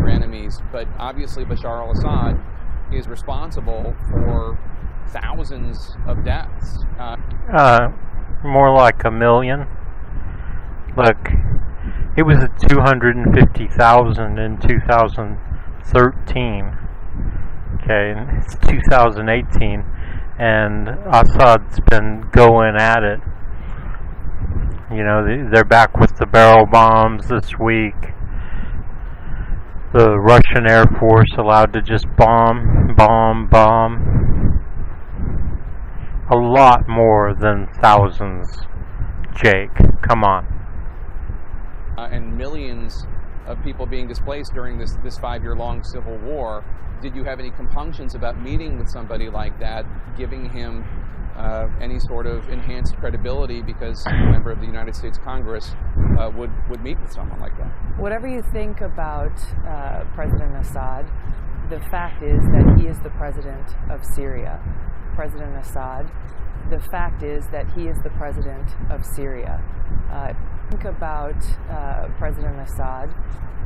enemies, but obviously Bashar al-Assad is responsible for thousands of deaths. More like 1 million. Look, it was at 250,000 in 2013. Okay, and it's 2018, and Assad's been going at it. You know, they're back with the barrel bombs this week. The Russian Air Force allowed to just bomb. A lot more than thousands, Jake. Come on. And millions of people being displaced during this 5-year-long civil war. Did you have any compunctions about meeting with somebody like that, giving him any sort of enhanced credibility because a member of the United States Congress would meet with someone like that? Whatever you think about President Assad, the fact is that he is the president of Syria. President Assad, the fact is that he is the president of Syria. Think about President Assad,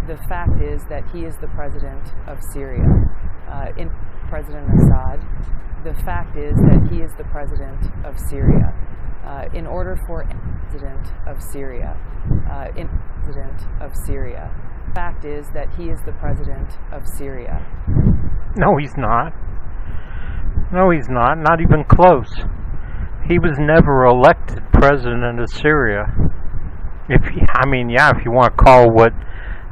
the fact is that he is the president of Syria. In President Assad, the fact is that he is the president of Syria. In order for president of Syria, the fact is that he is the president of Syria. No, he's not. No, he's not. Not even close. He was never elected president of Syria. If you want to call what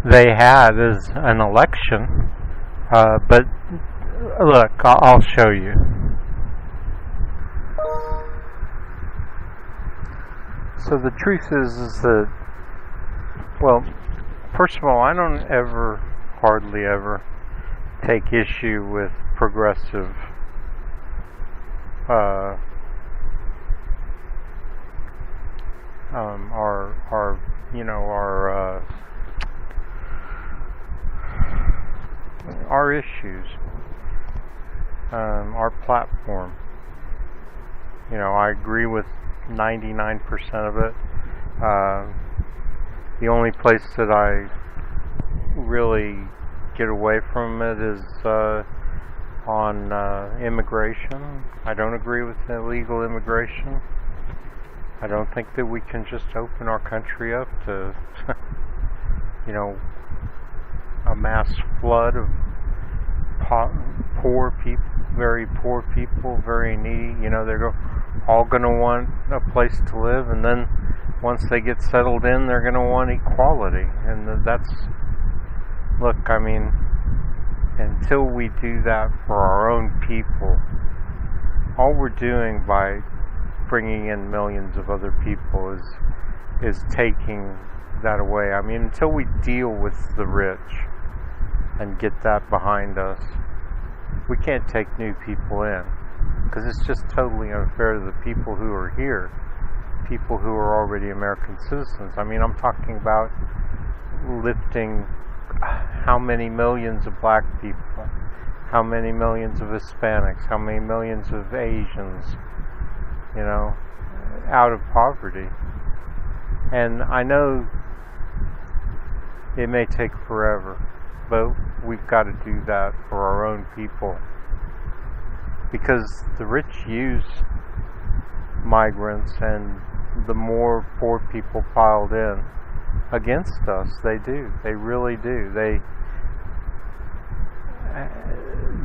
they had as an election, but look, I'll show you. So the truth is that, well, first of all, I don't hardly ever take issue with progressive our issues, our platform. You know, I agree with 99% of it. The only place that I really get away from it is on immigration. I don't agree with illegal immigration. I don't think that we can just open our country up to, a mass flood of poor people, very poor people, very needy. They're all going to want a place to live, and then once they get settled in, they're going to want equality. And until we do that for our own people, all we're doing by bringing in millions of other people is taking that away. Until we deal with the rich and get that behind us, we can't take new people in, because it's just totally unfair to the people who are here, people who are already American citizens. I'm talking about lifting how many millions of black people, how many millions of Hispanics, how many millions of Asians, out of poverty. And I know it may take forever, but we've got to do that for our own people, because the rich use migrants, and the more poor people piled in against us, they really do.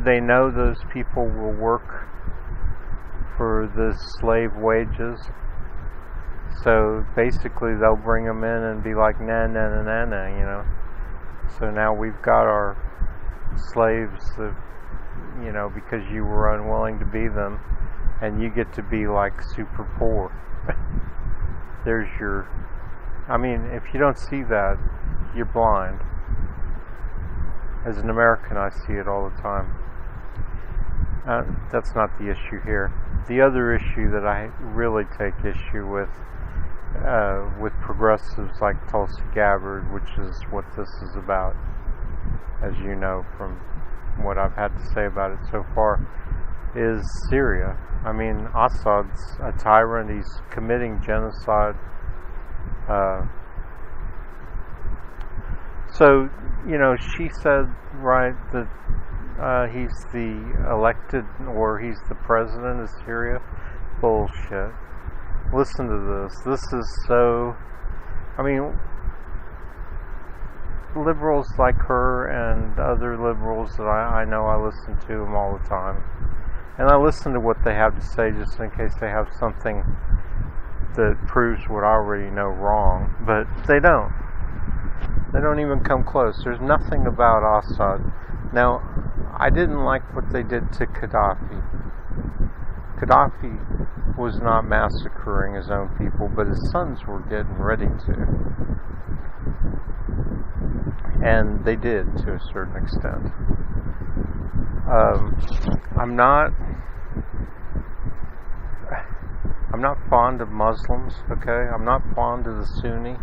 They know those people will work for the slave wages, so basically they'll bring them in and be like, nah, so now we've got our slaves that, because you were unwilling to be them, and you get to be like super poor. There's your, if you don't see that, you're blind. As an American, I see it all the time. That's not the issue here. The other issue that I really take issue with progressives like Tulsi Gabbard, which is what this is about, as you know from what I've had to say about it so far, is Syria. Assad's a tyrant. He's committing genocide. So you know, she said, right, that he's the elected, or he's the president of Syria. Bullshit. Listen to this. This is so, I mean, liberals like her and other liberals that I know, I listen to them all the time. And I listen to what they have to say just in case they have something that proves what I already know wrong. But they don't. They don't even come close. There's nothing about Assad. Now, I didn't like what they did to Gaddafi. Gaddafi was not massacring his own people, but his sons were getting ready to. And they did, to a certain extent. I'm not fond of Muslims, okay? I'm not fond of the Sunni.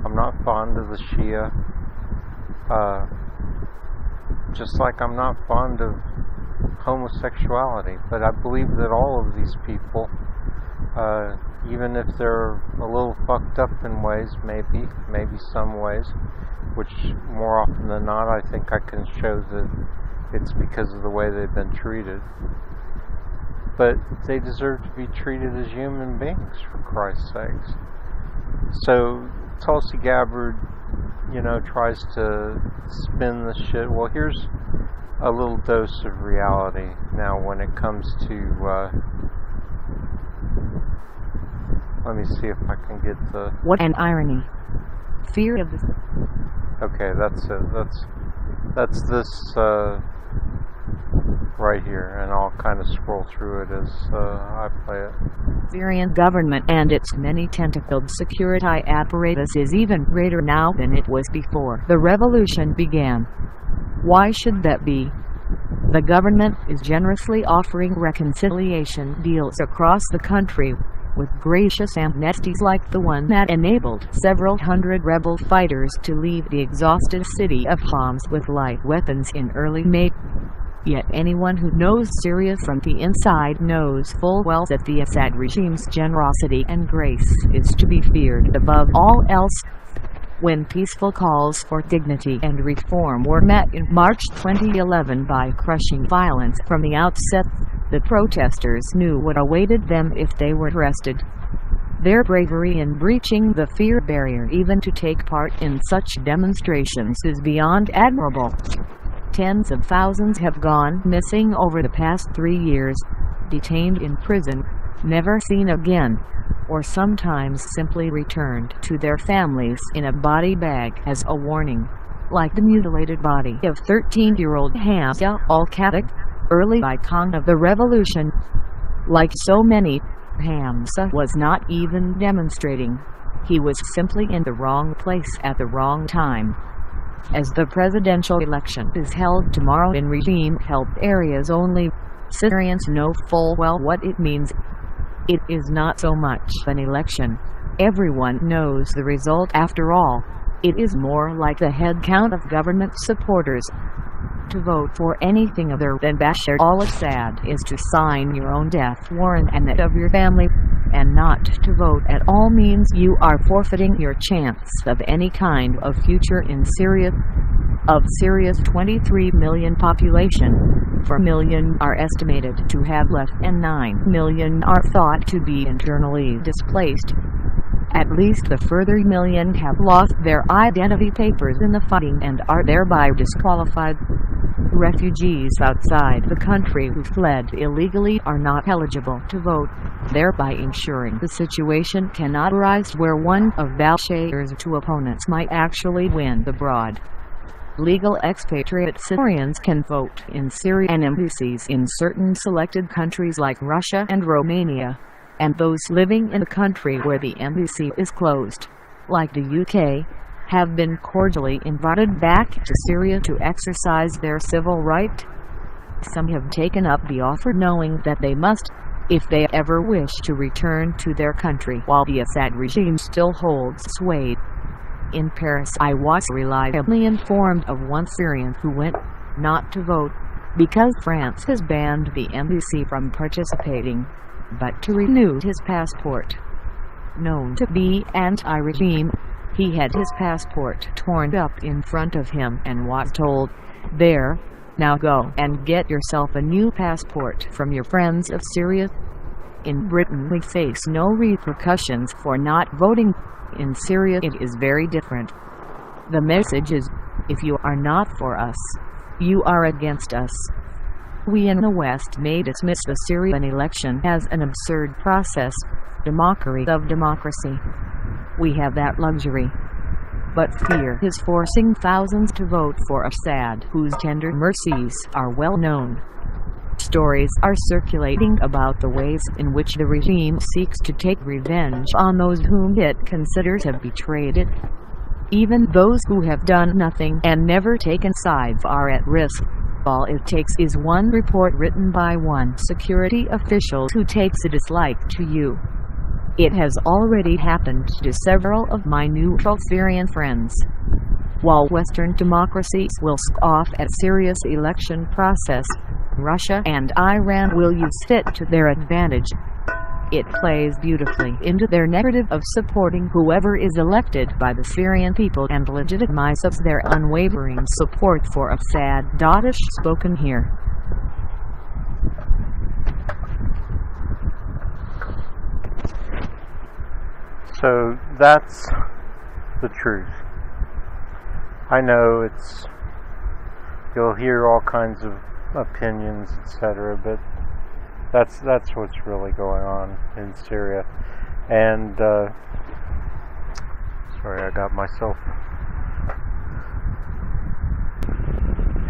I'm not fond of the Shia. Just like I'm not fond of homosexuality. But I believe that all of these people, even if they're a little fucked up in ways, maybe some ways, which more often than not I think I can show that it's because of the way they've been treated. But they deserve to be treated as human beings, for Christ's sakes. So Tulsi Gabbard, you know, tries to spin the shit. Well, here's a little dose of reality now when it comes to, let me see if I can get the... What an irony. Fear of the... Okay, that's it. That's this, right here, and I'll kind of scroll through it as I play it. Syrian government and its many tentacled security apparatus is even greater now than it was before the revolution began. Why should that be? The government is generously offering reconciliation deals across the country, with gracious amnesties like the one that enabled several hundred rebel fighters to leave the exhausted city of Homs with light weapons in early May. Yet anyone who knows Syria from the inside knows full well that the Assad regime's generosity and grace is to be feared above all else. When peaceful calls for dignity and reform were met in March 2011 by crushing violence from the outset, the protesters knew what awaited them if they were arrested. Their bravery in breaching the fear barrier even to take part in such demonstrations is beyond admirable. Tens of thousands have gone missing over the past 3 years, detained in prison, never seen again, or sometimes simply returned to their families in a body bag as a warning, like the mutilated body of 13-year-old Hamza al-Khattak, early icon of the revolution. Like so many, Hamza was not even demonstrating. He was simply in the wrong place at the wrong time. As the presidential election is held tomorrow in regime-held areas only, Syrians know full well what it means. It is not so much an election. Everyone knows the result after all. It is more like the head count of government supporters. To vote for anything other than Bashar al-Assad is to sign your own death warrant and that of your family, and not to vote at all means you are forfeiting your chance of any kind of future in Syria. Of Syria's 23 million population, 4 million are estimated to have left and 9 million are thought to be internally displaced. At least a further million have lost their identity papers in the fighting and are thereby disqualified. Refugees outside the country who fled illegally are not eligible to vote, thereby ensuring the situation cannot arise where one of Bashir's two opponents might actually win the broad. Legal expatriate Syrians can vote in Syrian embassies in certain selected countries like Russia and Romania, and those living in a country where the embassy is closed, like the UK, have been cordially invited back to Syria to exercise their civil right. Some have taken up the offer knowing that they must, if they ever wish to return to their country while the Assad regime still holds sway. In Paris, I was reliably informed of one Syrian who went, not to vote, because France has banned the embassy from participating, but to renew his passport. Known to be anti-regime, He had his passport torn up in front of him and was told, "There, now go and get yourself a new passport from your friends of Syria." In Britain we face no repercussions for not voting. In Syria it is very different. The message is, if you are not for us, you are against us. We in the West may dismiss the Syrian election as an absurd process, a mockery of democracy. We have that luxury. But fear is forcing thousands to vote for Assad, whose tender mercies are well known. Stories are circulating about the ways in which the regime seeks to take revenge on those whom it considers have betrayed it. Even those who have done nothing and never taken sides are at risk. All it takes is one report written by one security official who takes a dislike to you. It has already happened to several of my neutral Syrian friends. While Western democracies will scoff at Syria's election process, Russia and Iran will use it to their advantage. It plays beautifully into their narrative of supporting whoever is elected by the Syrian people and legitimizes their unwavering support for Assad. Spoken here. So that's the truth. I know you'll hear all kinds of opinions, etc., but that's what's really going on in Syria. And sorry, I got myself.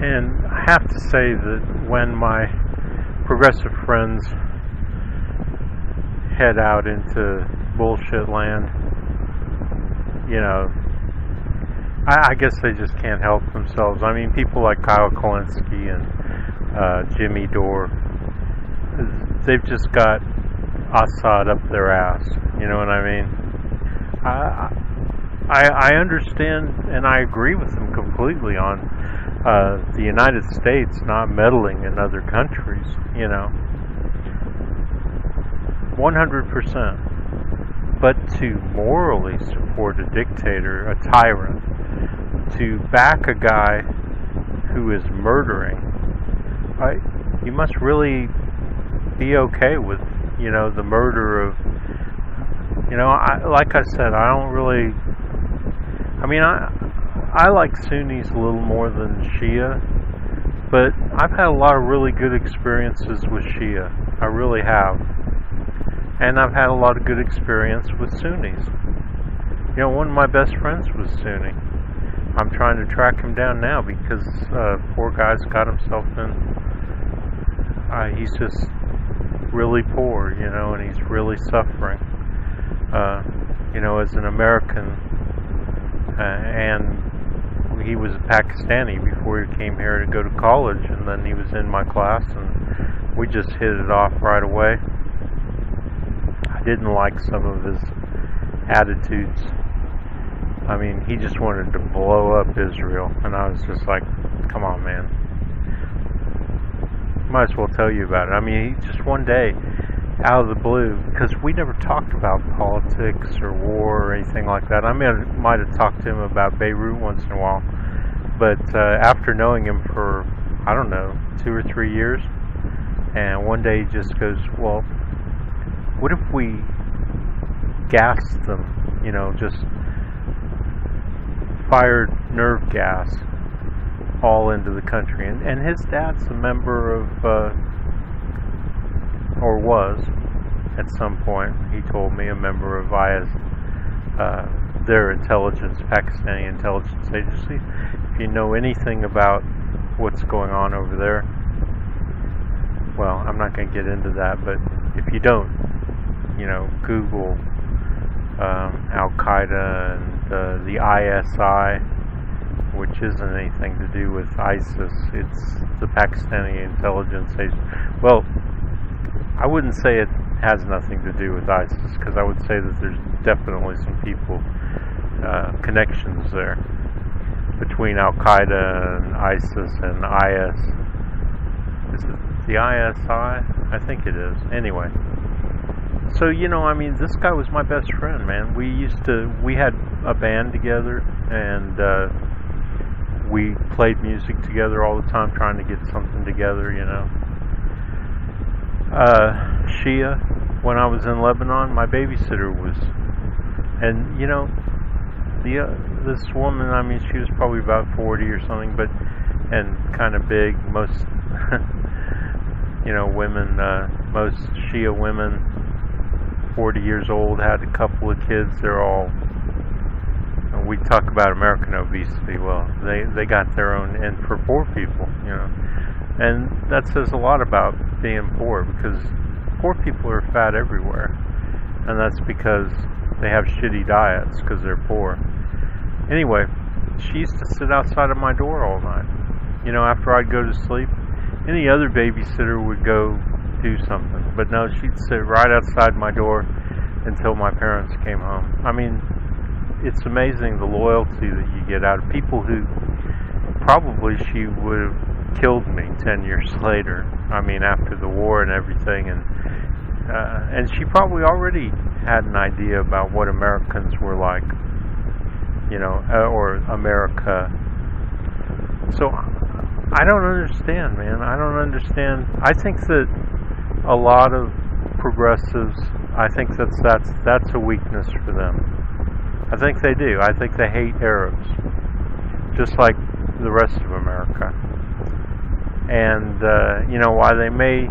And I have to say that when my progressive friends head out into bullshit land, I guess they just can't help themselves. I mean, people like Kyle Kalinske and Jimmy Dore, they've just got Assad up their ass. You know what I mean? I understand and I agree with them completely on the United States not meddling in other countries. 100%. But to morally support a dictator, a tyrant, to back a guy who is murdering, you must really be okay with, the murder of, like I said, I don't really, I like Sunnis a little more than Shia, but I've had a lot of really good experiences with Shia. I really have. And I've had a lot of good experience with Sunnis. One of my best friends was Sunni. I'm trying to track him down now because poor guy's got himself in. He's just really poor, and he's really suffering. As an American, and he was a Pakistani before he came here to go to college, and then he was in my class, and we just hit it off right away. Didn't like some of his attitudes. He just wanted to blow up Israel, and I was just like, come on, man. Might as well tell you about it. He just one day, out of the blue, because we never talked about politics or war or anything like that. I might have talked to him about Beirut once in a while, but after knowing him for, 2 or 3 years, and one day he just goes, well, what if we gassed them, just fired nerve gas all into the country? And his dad's a member of, or was, at some point, he told me, a member of IS, their intelligence, Pakistani intelligence agency. If you know anything about what's going on over there, well, I'm not going to get into that, but if you don't, Google Al-Qaeda and the ISI, which isn't anything to do with ISIS. It's the Pakistani intelligence agency. Well, I wouldn't say it has nothing to do with ISIS, because I would say that there's definitely some connections there between Al-Qaeda and ISIS and IS. Is it the ISI? I think it is. Anyway. So, this guy was my best friend, man. We had a band together, and we played music together all the time, trying to get something together, you know. Shia, when I was in Lebanon, my babysitter was, and you know, this woman, I mean, she was probably about 40 or something, but, and kind of big. Most, you know, women, most Shia women, 40 years old, had a couple of kids. They're all, we talk about American obesity. Well, they got their own, and for poor people, you know. And that says a lot about being poor, because poor people are fat everywhere. And that's because they have shitty diets, because they're poor. Anyway, she used to sit outside of my door all night. You know, after I'd go to sleep, any other babysitter would go do something. But no, she'd sit right outside my door until my parents came home. I mean, it's amazing the loyalty that you get out of people who probably she would have killed me 10 years later. I mean, after the war and everything, and she probably already had an idea about what Americans were like, you know, or America. So I don't understand, man. I don't understand. I think that a lot of progressives, I think that's a weakness for them. I think they do. I think they hate Arabs, just like the rest of America. And, you know, while they may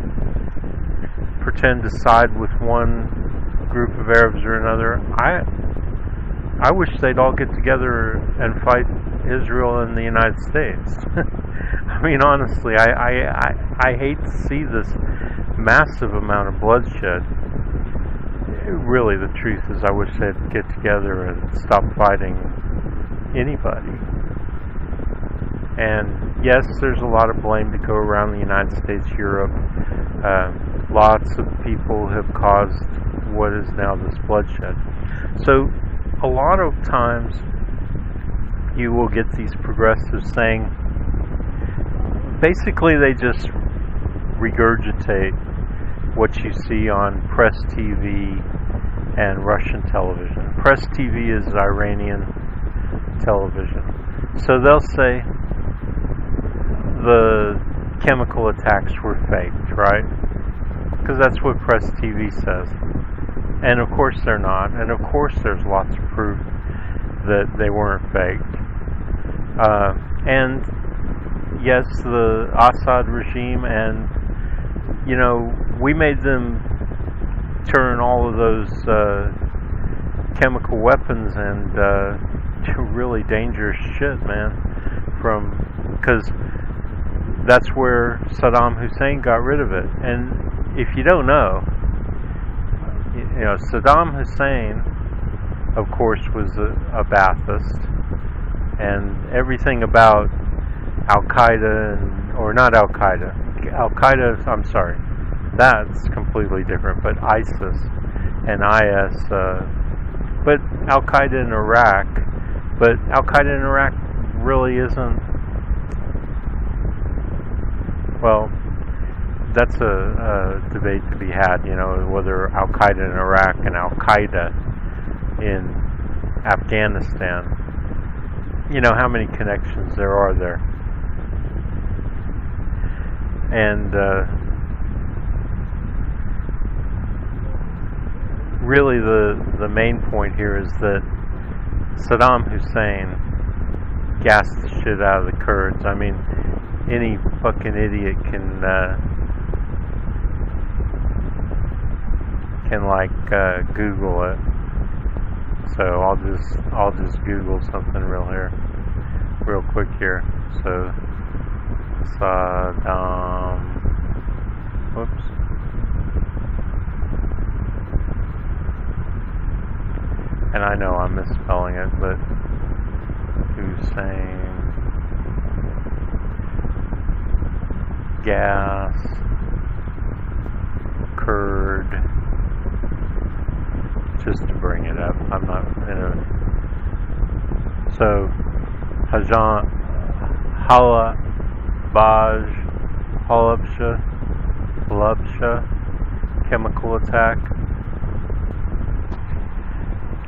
pretend to side with one group of Arabs or another, I wish they'd all get together and fight Israel and the United States. I mean, honestly, I hate to see this massive amount of bloodshed. Really, the truth is, I wish they'd get together and stop fighting anybody. And yes, there's a lot of blame to go around the United States, Europe. Lots of people have caused what is now this bloodshed. So a lot of times you will get these progressives saying, basically they just regurgitate what you see on Press TV and Russian television. Press TV is Iranian television. So they'll say the chemical attacks were faked, right? Because that's what Press TV says. And of course they're not. And of course there's lots of proof that they weren't faked. And yes, the Assad regime, and you know, we made them turn all of those chemical weapons and really dangerous shit, man. Because that's where Saddam Hussein got rid of it. And if you don't know, you know, Saddam Hussein, of course, was a Ba'athist, and everything about Al-Qaeda, or not Al-Qaeda, I'm sorry, that's completely different, but ISIS and IS, but Al-Qaeda in Iraq, but Al-Qaeda in Iraq really isn't, well, that's a debate to be had, you know, whether Al-Qaeda in Iraq and Al-Qaeda in Afghanistan, you know, how many connections there are there. And really the main point here is that Saddam Hussein gassed the shit out of the Kurds. I mean, any fucking idiot can like Google it. So I'll just Google something real quick here. So Saddam, whoops. And I know I'm misspelling it, but Hussein gas Kurd, just to bring it up. I'm not in a, so Hajan Halabsha chemical attack.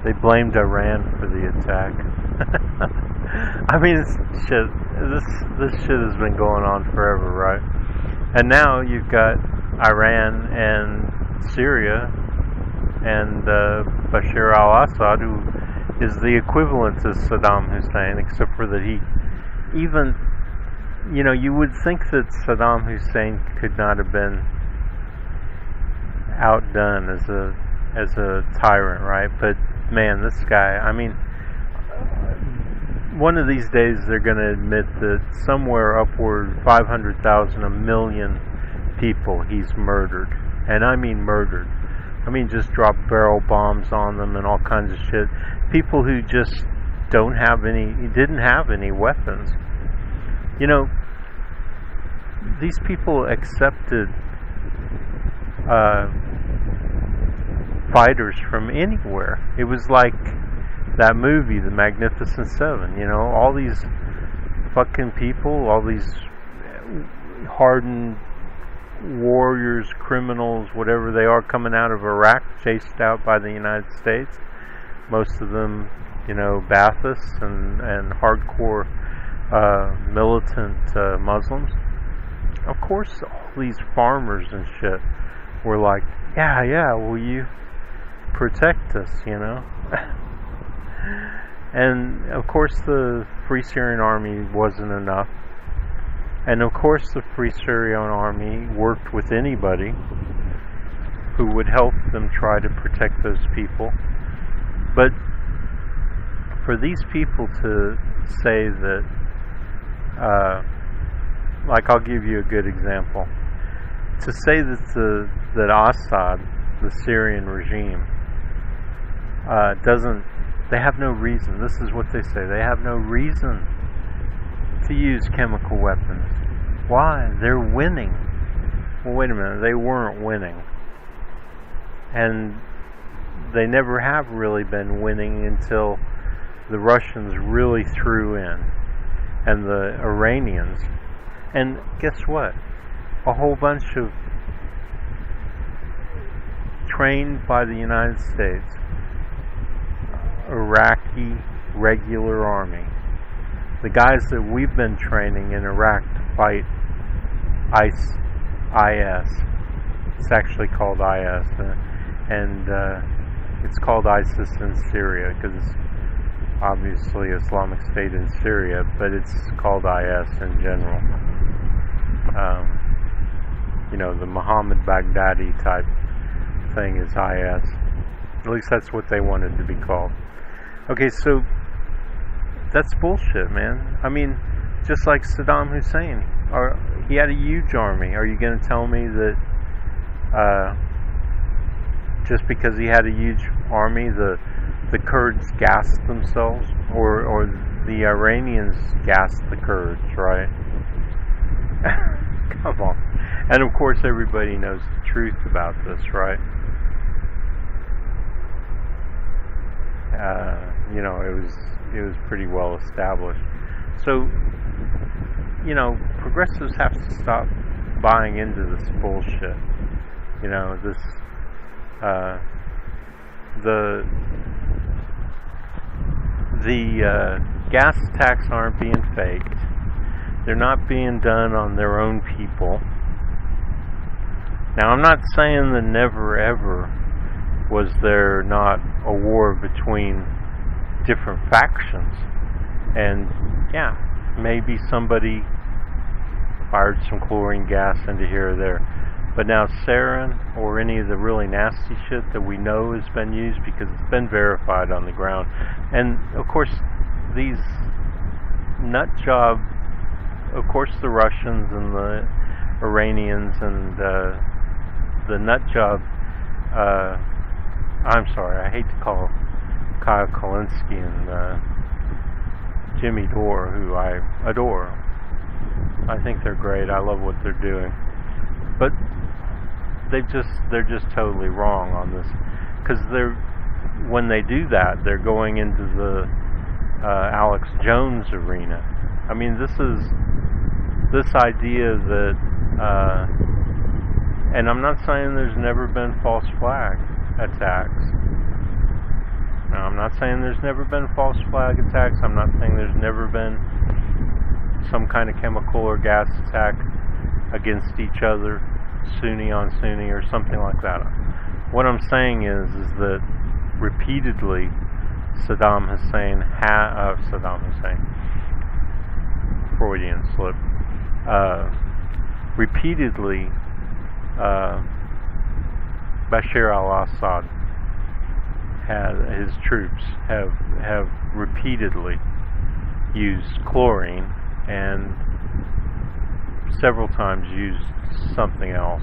They blamed Iran for the attack. I mean, shit. This shit has been going on forever, right? And now you've got Iran and Syria and Bashar al-Assad, who is the equivalent to Saddam Hussein, except for that he even, you would think that Saddam Hussein could not have been outdone as a tyrant, right? But man, this guy, I mean, one of these days they're going to admit that somewhere upward 500,000, 1 million people he's murdered. And I mean murdered. I mean just dropped barrel bombs on them and all kinds of shit. People who just didn't have any weapons. These people accepted fighters from anywhere. It was like that movie, The Magnificent Seven. All these fucking people, all these hardened warriors, criminals, whatever they are, coming out of Iraq, chased out by the United States. Most of them, Baathists and hardcore militant Muslims. Of course, all these farmers and shit were like, yeah, will you protect us, And of course the Free Syrian Army wasn't enough. And of course the Free Syrian Army worked with anybody who would help them try to protect those people. But for these people to say that, like, I'll give you a good example. To say that Assad, the Syrian regime, they have no reason. This is what they say. They have no reason to use chemical weapons. Why? They're winning. Well, wait a minute. They weren't winning. And they never have really been winning until the Russians really threw in. And the Iranians. And guess what? A whole bunch of trained by the United States Iraqi regular army. The guys that we've been training in Iraq to fight IS. It's actually called IS. And it's called ISIS in Syria because it's obviously Islamic State in Syria, but it's called IS in general. The Muhammad Baghdadi type thing is IS. At least that's what they wanted to be called. Okay, so that's bullshit, man. I mean, just like Saddam Hussein, he had a huge army. Are you going to tell me that just because he had a huge army, the Kurds gassed themselves, or the Iranians gassed the Kurds, right? Come on. And of course everybody knows the truth about this, right? It was pretty well established. So, progressives have to stop buying into this bullshit. The gas attacks aren't being faked. They're not being done on their own people. Now, I'm not saying that never ever was there not a war between different factions. And, yeah, maybe somebody fired some chlorine gas into here or there. But now sarin or any of the really nasty shit that we know has been used because it's been verified on the ground. And, of course, these nut job, of course the Russians and the Iranians and the nut job, I'm sorry, I hate to call Kyle Kulinski and Jimmy Dore, who I adore. I think they're great. I love what they're doing. But they're just totally wrong on this, because when they do that, they're going into the Alex Jones arena. I mean, this idea that, and I'm not saying there's never been false flag attacks. Now, I'm not saying there's never been false flag attacks. I'm not saying there's never been some kind of chemical or gas attack against each other, Sunni on Sunni or something like that. What I'm saying is that repeatedly Saddam Hussein, Freudian slip, repeatedly Bashar al-Assad his troops have repeatedly used chlorine and several times used something else.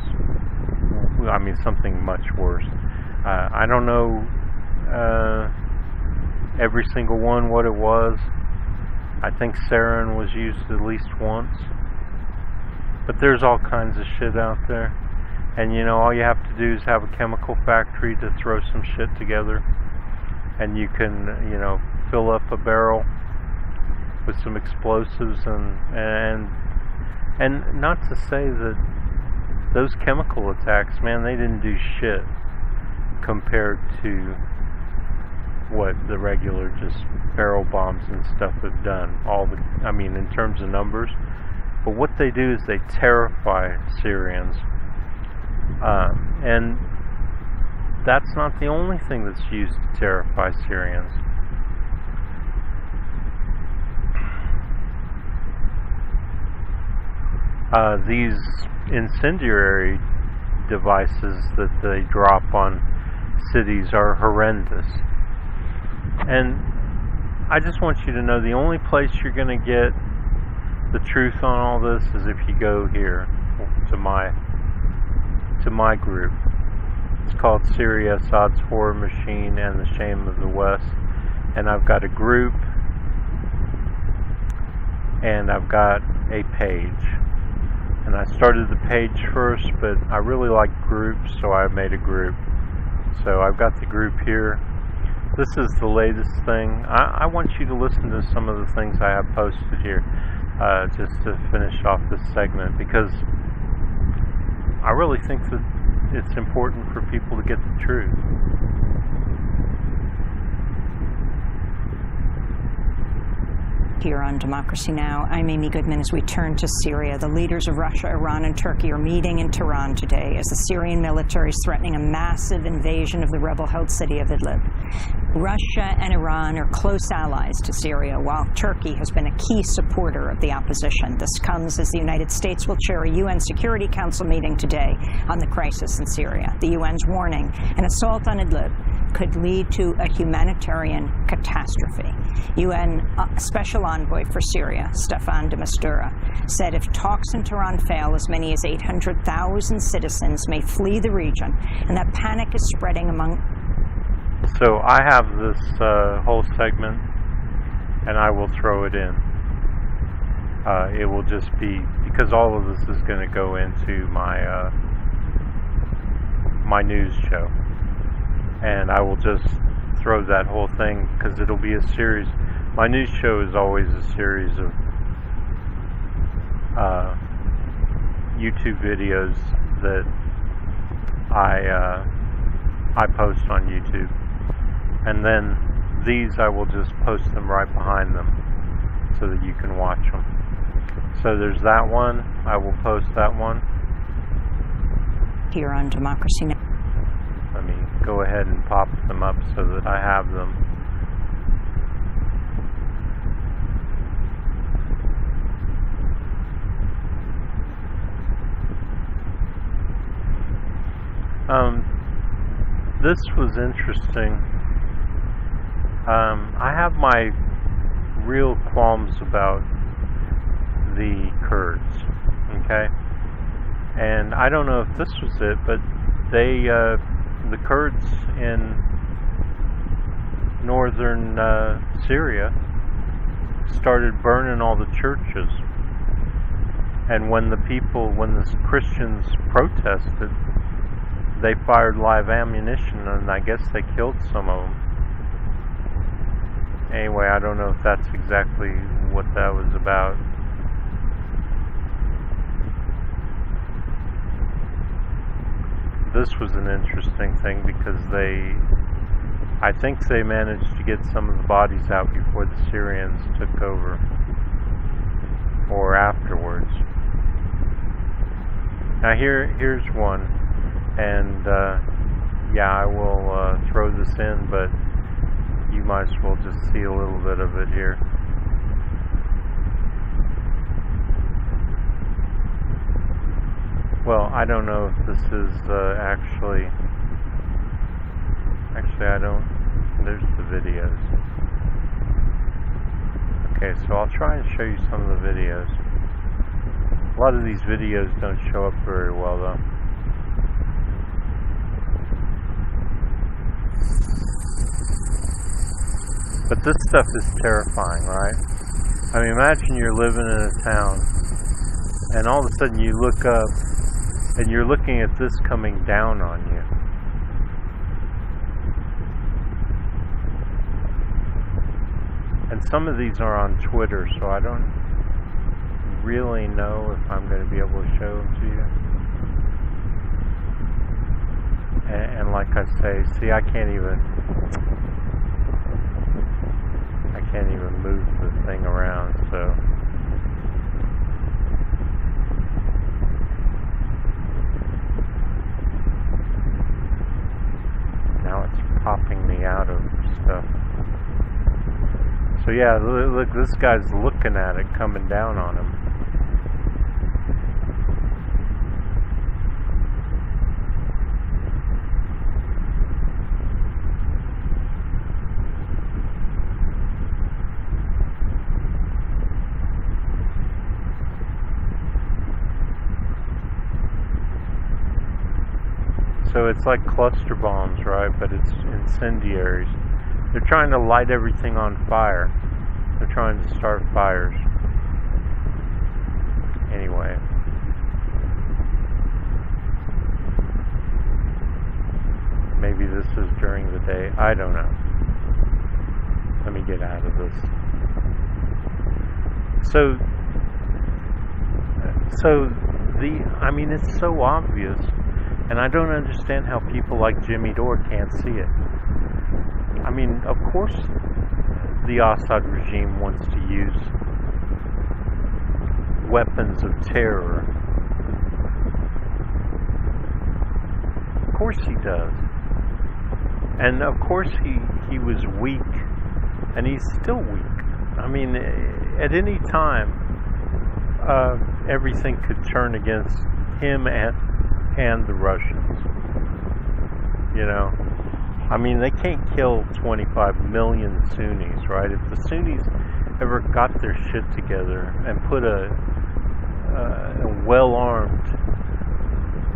I mean, something much worse. I don't know every single one what it was. I think sarin was used at least once. But there's all kinds of shit out there. And you know, all you have to do is have a chemical factory to throw some shit together. And you can, you know, fill up a barrel with some explosives and not to say that those chemical attacks, man, they didn't do shit compared to what the regular just barrel bombs and stuff have done. I mean, in terms of numbers. But what they do is they terrify Syrians. And that's not the only thing that's used to terrify Syrians. These incendiary devices that they drop on cities are horrendous. And I just want you to know the only place you're going to get the truth on all this is if you go here to my group. It's called Syria, Assad's Horror Machine and the Shame of the West. And I've got a group and I've got a page. And I started the page first, but I really like groups, so I made a group. So I've got the group here. This is the latest thing. I want you to listen to some of the things I have posted here, just to finish off this segment, because I really think that it's important for people to get the truth. Here on Democracy Now! I'm Amy Goodman. As we turn to Syria, the leaders of Russia, Iran, and Turkey are meeting in Tehran today as the Syrian military is threatening a massive invasion of the rebel-held city of Idlib. Russia and Iran are close allies to Syria, while Turkey has been a key supporter of the opposition. This comes as the United States will chair a UN Security Council meeting today on the crisis in Syria. The UN's warning an assault on Idlib could lead to a humanitarian catastrophe. UN Special Envoy for Syria, Staffan de Mistura, said if talks in Tehran fail, as many as 800,000 citizens may flee the region, and that panic is spreading among... So I have this whole segment, and I will throw it in. It will just be, because all of this is going to go into my my news show. And I will just throw that whole thing, because it'll be a series. My news show is always a series of YouTube videos that I post on YouTube, and then these I will just post them right behind them so that you can watch them. So there's that one. I will post that one here on Democracy Now! Let me go ahead and pop them up so that I have them. This was interesting. I have my real qualms about the Kurds, okay? And I don't know if this was it, but they, the Kurds in northern Syria started burning all the churches. And when the Christians protested, they fired live ammunition, and I guess they killed some of them. Anyway, I don't know if that's exactly what that was about. This was an interesting thing because I think they managed to get some of the bodies out before the Syrians took over, or afterwards. Now here's one, and yeah, I will throw this in, but you might as well just see a little bit of it here. Well, I don't know if this is actually I don't, there's the videos. Okay, so I'll try and show you some of the videos. A lot of these videos don't show up very well though. But this stuff is terrifying, right? I mean, imagine you're living in a town and all of a sudden you look up and you're looking at this coming down on you. And some of these are on Twitter, so I don't really know if I'm going to be able to show them to you. And like I say, see, I can't even move the thing around, so. Now it's popping me out of stuff. So yeah, look, this guy's looking at it coming down on him. So it's like cluster bombs, right? But it's incendiaries. They're trying to light everything on fire. They're trying to start fires. Anyway. Maybe this is during the day. I don't know. Let me get out of this. I mean, it's so obvious. And I don't understand how people like Jimmy Dore can't see it. I mean, of course the Assad regime wants to use weapons of terror. Of course he does. And of course he was weak, and he's still weak. I mean, at any time, everything could turn against him and the Russians. You know? I mean, they can't kill 25 million Sunnis, right? If the Sunnis ever got their shit together and put a well-armed,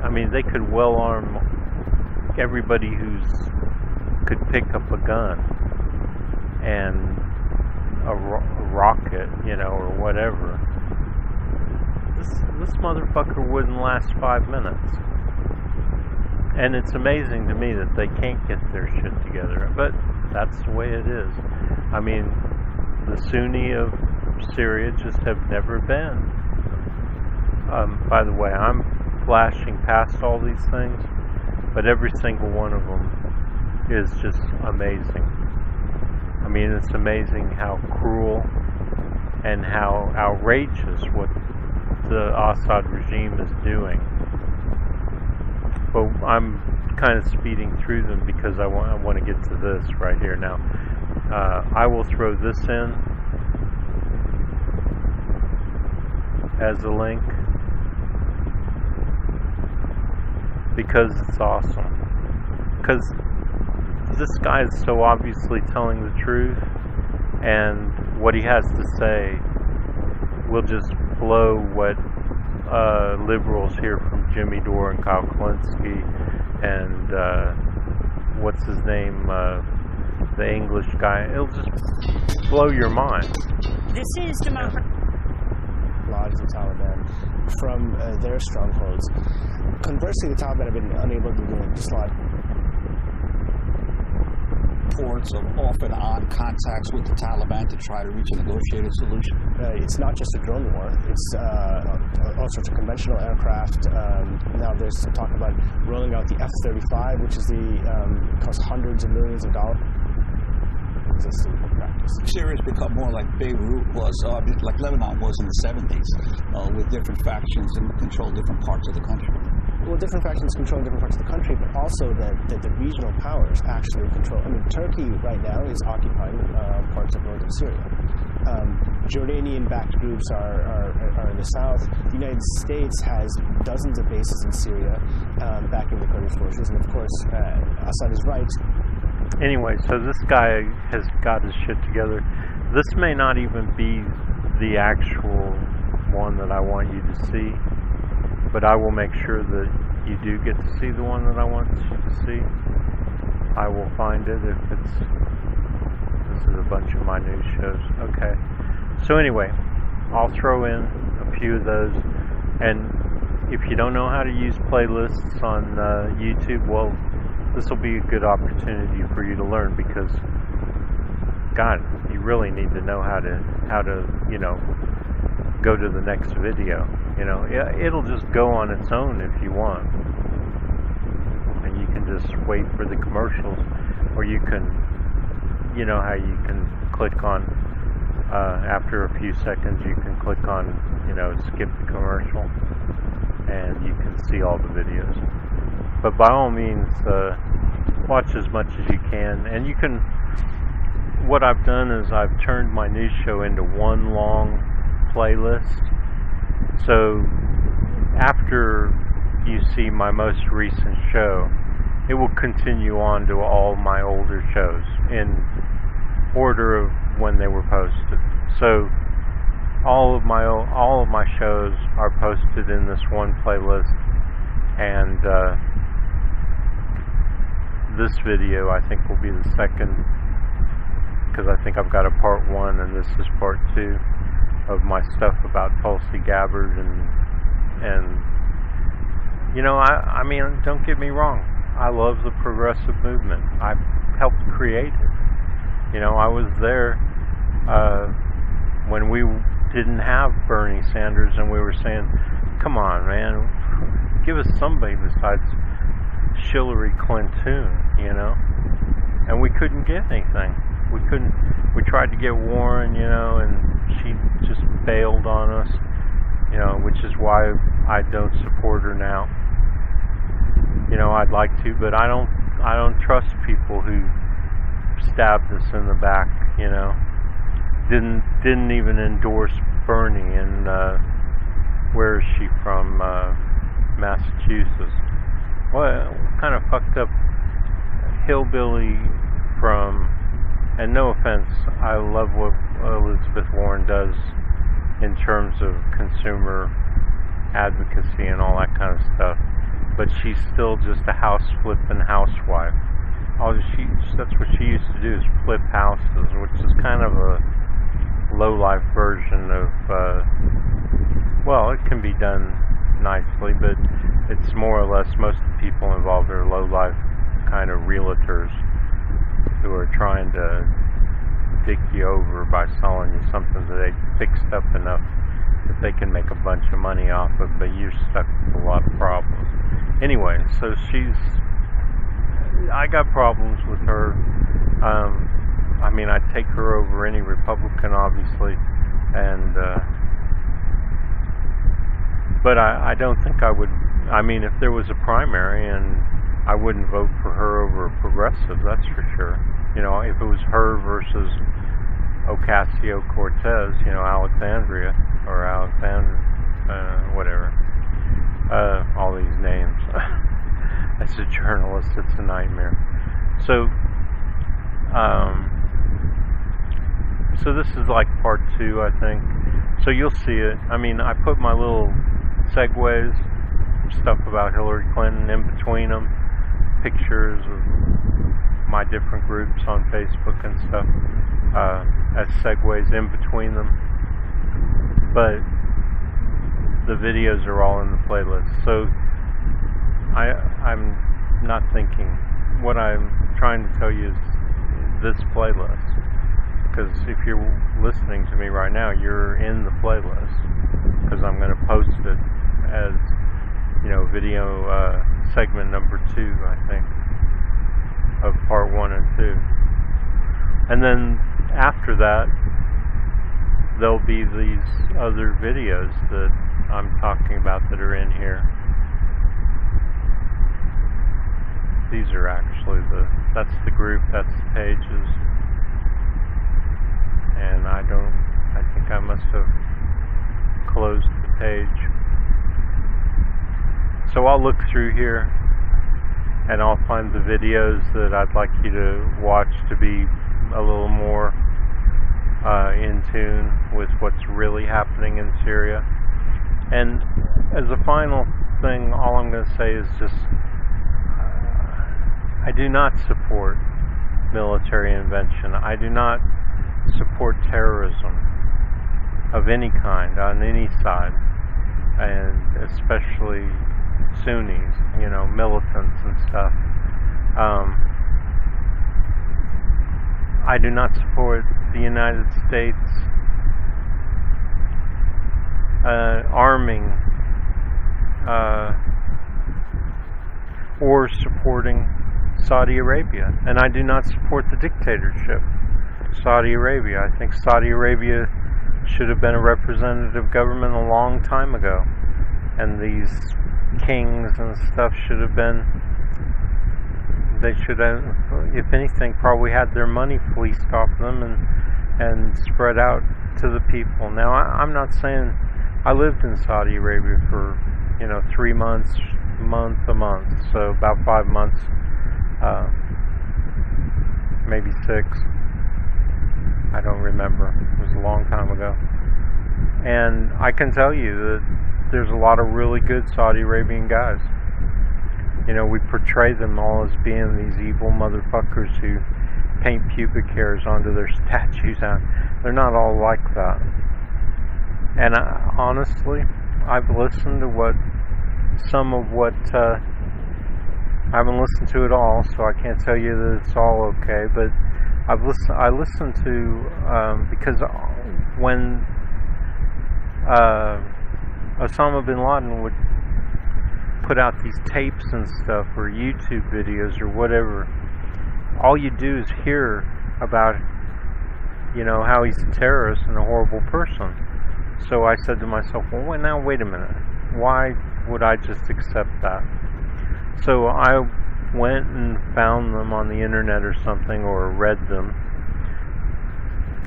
I mean, they could well-arm everybody could pick up a gun and a rocket, you know, or whatever. This motherfucker wouldn't last 5 minutes. And it's amazing to me that they can't get their shit together. But that's the way it is. I mean, the Sunni of Syria just have never been. By the way, I'm flashing past all these things, but every single one of them is just amazing. I mean, it's amazing how cruel and how outrageous what the Assad regime is doing. But I'm kind of speeding through them because I want to get to this right here now. I will throw this in as a link because it's awesome. Because this guy is so obviously telling the truth, and what he has to say will just blow what liberals hear from Jimmy Dore and Kyle Klinsky and what's his name, the English guy. It'll just blow your mind. This is democracy. Lodge the Taliban from their strongholds. Conversely, the Taliban have been unable to dislodge reports of off and on contacts with the Taliban to try to reach a negotiated solution. It's not just a drone war. It's all sorts of conventional aircraft. Now there's some talk about rolling out the F-35, which is costs hundreds of millions of dollars. Existing practice. Syria has become more like Beirut was, like Lebanon was in the 70s, with different factions and control different parts of the country. Well, different factions control different parts of the country, but also that the regional powers actually control. I mean, Turkey right now is occupying parts of northern Syria. Jordanian-backed groups are in the south. The United States has dozens of bases in Syria backing the Kurdish forces, and of course, Assad is right. Anyway, so this guy has got his shit together. This may not even be the actual one that I want you to see, but I will make sure that you do get to see the one that I want you to see. I will find it if it's... This is a bunch of my news shows. Okay. So anyway, I'll throw in a few of those. And if you don't know how to use playlists on YouTube, well, this will be a good opportunity for you to learn, because, God, you really need to know how to, you know, go to the next video. You know, it'll just go on its own if you want, and you can just wait for the commercials, or you can, you know how you can click on, after a few seconds you can click on, you know, skip the commercial, and you can see all the videos. But by all means, watch as much as you can, and you can, what I've done is I've turned my news show into one long playlist. So after you see my most recent show, it will continue on to all my older shows in order of when they were posted. So all of my shows are posted in this one playlist, and this video I think will be the second, because I think I've got a part 1 and this is part 2 of my stuff about Tulsi Gabbard, and you know, I mean, don't get me wrong, I love the progressive movement. I helped create it. You know, I was there when we didn't have Bernie Sanders, and we were saying, come on, man, give us somebody besides Hillary Clinton, you know, and we couldn't get anything. We tried to get Warren, you know, and she just bailed on us, you know, which is why I don't support her now. You know, I'd like to, but I don't trust people who stabbed us in the back, you know. Didn't even endorse Bernie, and where is she from? Massachusetts. What kind of fucked up hillbilly from, and no offense, I love what Elizabeth Warren does in terms of consumer advocacy and all that kind of stuff, but she's still just a house-flipping housewife. That's what she used to do, is flip houses, which is kind of a low-life version of, well, it can be done nicely, but it's more or less, most of the people involved are low-life kind of realtors who are trying to dick you over by selling you something that they fixed up enough that they can make a bunch of money off of, but you're stuck with a lot of problems. Anyway, so I got problems with her. I mean, I'd take her over any Republican, obviously, and but I don't think I would. I mean, if there was a primary, and I wouldn't vote for her over a progressive, that's for sure. You know, if it was her versus Ocasio-Cortez, you know, Alexandria, or Alexandra, whatever, all these names. As a journalist, it's a nightmare. So this is like part 2, I think. So you'll see it. I mean, I put my little segues, stuff about Hillary Clinton in between them, pictures of my different groups on Facebook and stuff, as segues in between them. But the videos are all in the playlist. So I'm not thinking. What I'm trying to tell you is this playlist. Because if you're listening to me right now, you're in the playlist. Because I'm going to post it video segment number 2, I think, of part 1 and 2. And then after that, there'll be these other videos that I'm talking about that are in here. These are actually that's the group, that's the pages. And I think I must have closed the page. So I'll look through here and I'll find the videos that I'd like you to watch to be a little more in tune with what's really happening in Syria. And as a final thing, all I'm going to say is just I do not support military intervention. I do not support terrorism of any kind on any side, and especially Sunnis, militants and stuff. I do not support the United States arming or supporting Saudi Arabia, and I do not support the dictatorship Saudi Arabia. I think Saudi Arabia should have been a representative government a long time ago, and these kings and stuff should have been, they should have, if anything, probably had their money fleeced off them and spread out to the people. Now, I'm not saying, I lived in Saudi Arabia for 3 months, a month, so about 5 months, maybe 6. I don't remember. It was a long time ago. And I can tell you that there's a lot of really good Saudi Arabian guys. We portray them all as being these evil motherfuckers who paint pubic hairs onto their statues. They're not all like that. And honestly, I've listened to I haven't listened to it all, so I can't tell you that it's all okay, but I listened to, because when Osama bin Laden would put out these tapes and stuff, or YouTube videos, or whatever, all you do is hear about, how he's a terrorist and a horrible person. So I said to myself, well, now wait a minute. Why would I just accept that? So I went and found them on the internet or something, or read them,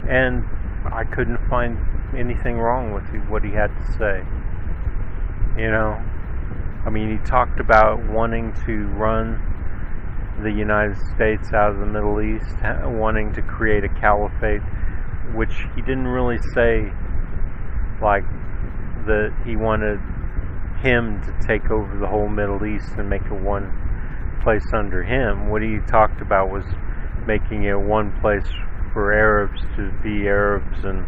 and I couldn't find anything wrong with what he had to say. He talked about wanting to run the United States out of the Middle East, wanting to create a caliphate, which he didn't really say like that he wanted him to take over the whole Middle East and make it one place under him. What he talked about was making it one place for Arabs to be Arabs and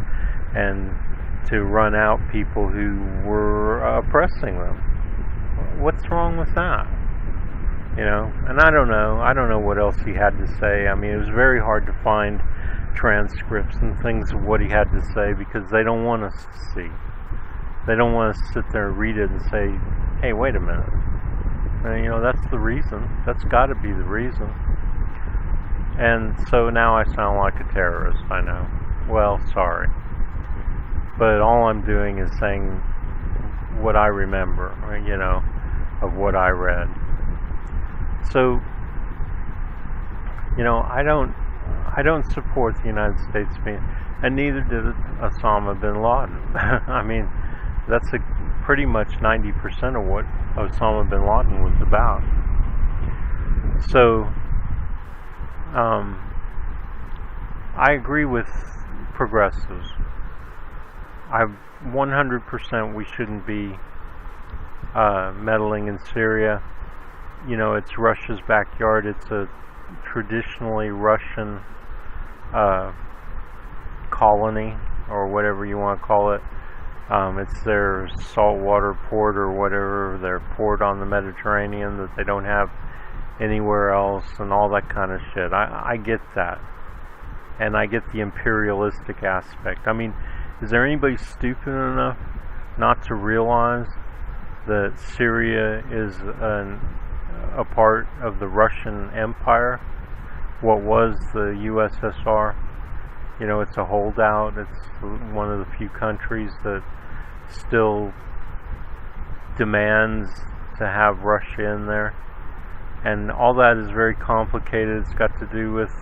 to run out people who were oppressing them. What's wrong with that? And I don't know what else he had to say. It was very hard to find transcripts and things of what he had to say, because they don't want us to see. They don't want us to sit there and read it and say, hey, wait a minute. That's the reason. That's got to be the reason. And so now I sound like a terrorist, I know. Well, sorry. But all I'm doing is saying what I remember, of what I read. So, I don't support the United States being, and neither did Osama bin Laden. That's pretty much 90% of what Osama bin Laden was about. So, I agree with progressives. 100% we shouldn't be meddling in Syria. It's Russia's backyard. It's a traditionally Russian colony, or whatever you want to call it. It's their saltwater port, or whatever, their port on the Mediterranean that they don't have anywhere else, and all that kind of shit. I get that. And I get the imperialistic aspect. Is there anybody stupid enough not to realize that Syria is a part of the Russian Empire, what was the USSR. You know, it's a holdout. It's one of the few countries that still demands to have Russia in there. And all that is very complicated. It's got to do with,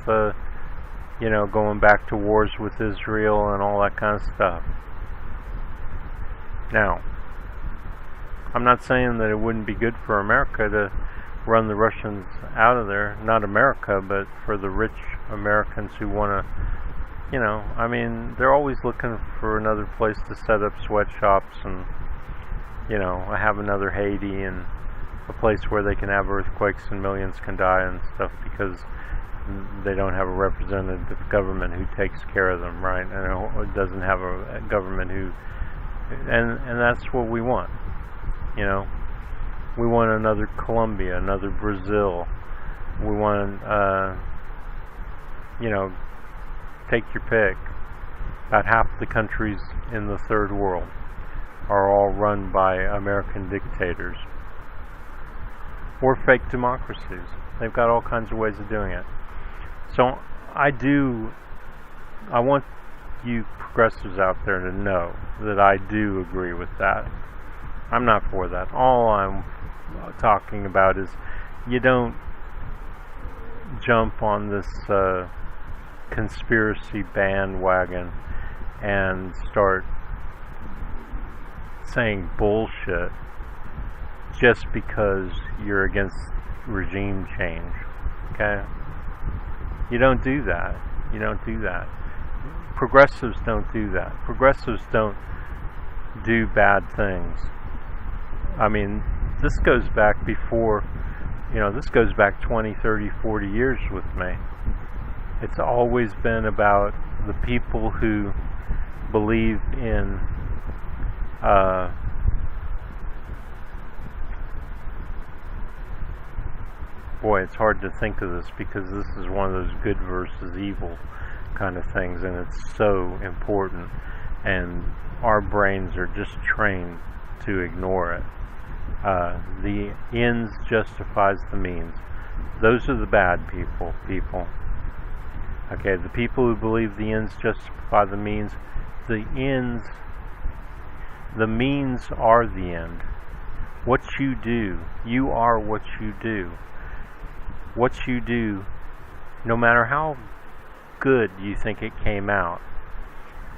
you know, going back to wars with Israel and all that kind of stuff. Now, I'm not saying that it wouldn't be good for America to run the Russians out of there. Not America, but for the rich Americans who want to, you know, I mean, they're always looking for another place to set up sweatshops and, you know, have another Haiti and a place where they can have earthquakes and millions can die and stuff because they don't have a representative government who takes care of them, right? And it doesn't have a government who, and that's what we want, you know. We want another Colombia, another Brazil. We want, you know, take your pick. About half the countries in the third world are all run by American dictators or fake democracies. They've got all kinds of ways of doing it. So I want you progressives out there to know that I do agree with that. I'm not for that. All I'm talking about is you don't jump on this conspiracy bandwagon and start saying bullshit just because you're against regime change. Okay? You don't do that. You don't do that. Progressives don't do that. Progressives don't do bad things. I mean, this goes back before, you know, this goes back 20, 30, 40 years with me. It's always been about the people who believe in boy, it's hard to think of this because this is one of those good versus evil kind of things, and it's so important, and our brains are just trained to ignore it. The ends justifies the means. Those are the bad people. Okay, the people who believe the ends justify the means, the means are the end. What you do, you are what you do. What you do, no matter how good you think it came out,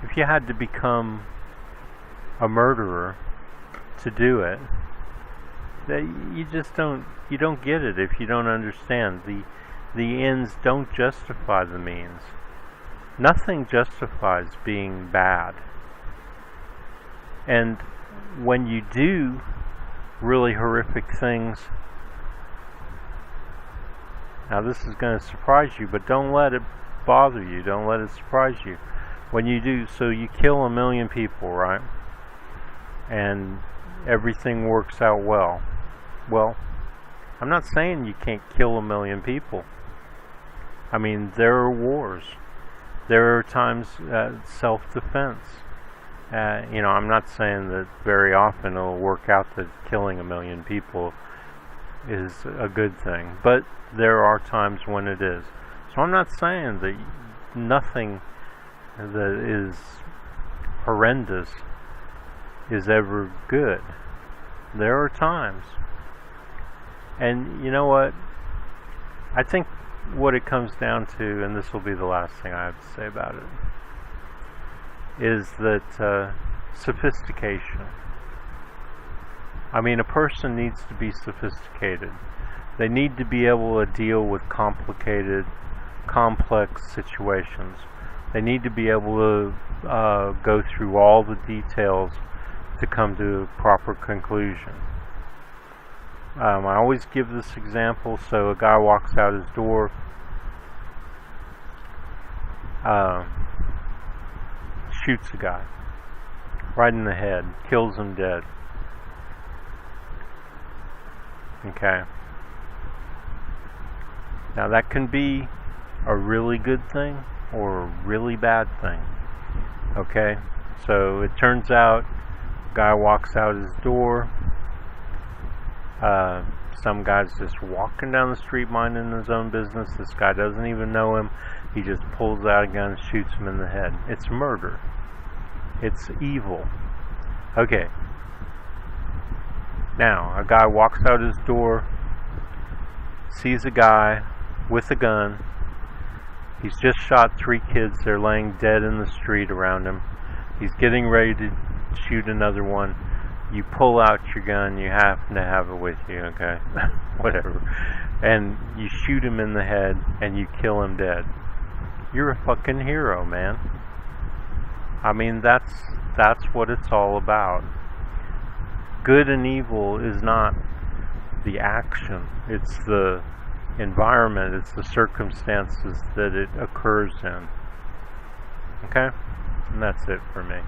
if you had to become a murderer to do it, you just don't get it if you don't understand. The ends don't justify the means. Nothing justifies being bad. And when you do really horrific things, now this is going to surprise you, but don't let it bother you. Don't let it surprise you. When you do, so you kill 1 million people, right? And everything works out well. Well, I'm not saying you can't kill 1 million people. I mean, there are wars. There are times self-defense. You know, I'm not saying that very often it'll work out that killing 1 million people is a good thing, but there are times when it is. So I'm not saying that nothing that is horrendous is ever good. There are times. And you know what? I think what it comes down to, and this will be the last thing I have to say about it, is that sophistication. I mean, a person needs to be sophisticated. They need to be able to deal with complicated, complex situations. They need to be able to go through all the details to come to a proper conclusion. I always give this example. So a guy walks out his door, shoots a guy right in the head, kills him dead. Okay. Now that can be a really good thing or a really bad thing. Okay? So it turns out, guy walks out his door, Some guy's just walking down the street minding his own business. This guy doesn't even know him. He just pulls out a gun and shoots him in the head. It's murder. It's evil. Okay. Now, a guy walks out his door, sees a guy with a gun. He's just shot 3 kids. They're laying dead in the street around him. He's getting ready to shoot another one. You pull out your gun. You happen to have it with you, okay? Whatever. And you shoot him in the head and you kill him dead. You're a fucking hero, man. I mean, that's what it's all about. Good and evil is not the action. It's the environment. It's the circumstances that it occurs in. Okay? And that's it for me.